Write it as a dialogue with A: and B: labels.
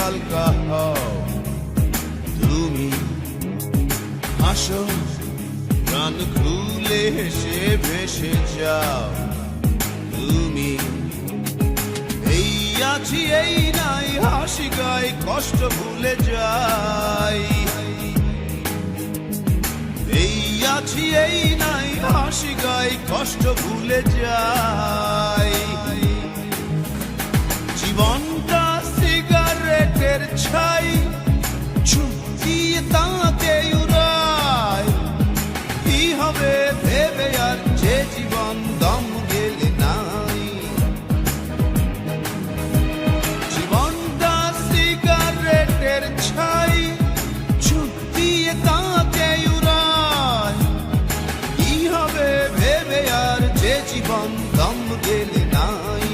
A: হালকা হও। তুমি হাসো, প্রাণ খুলে হেসে ভেসে যাও। তুমি এই আছি এই নাই, হাসি গাই কষ্ট ভুলে যাই। এই আছি এই নাই, হাসি গাই কষ্ট ভুলে যাই। জীবনটা সিগারেটের ছাই, ছুটিয়ে তাকে উড়ায়। কি হবে ভেবে আর যে জীবন দম গেলে নাই। জীবনটা সিগারেটের ছাই, ছুটিয়ে তাকে উড়ায়। কি হবে ভেবে আর যে জীবন দম গেলে নাই।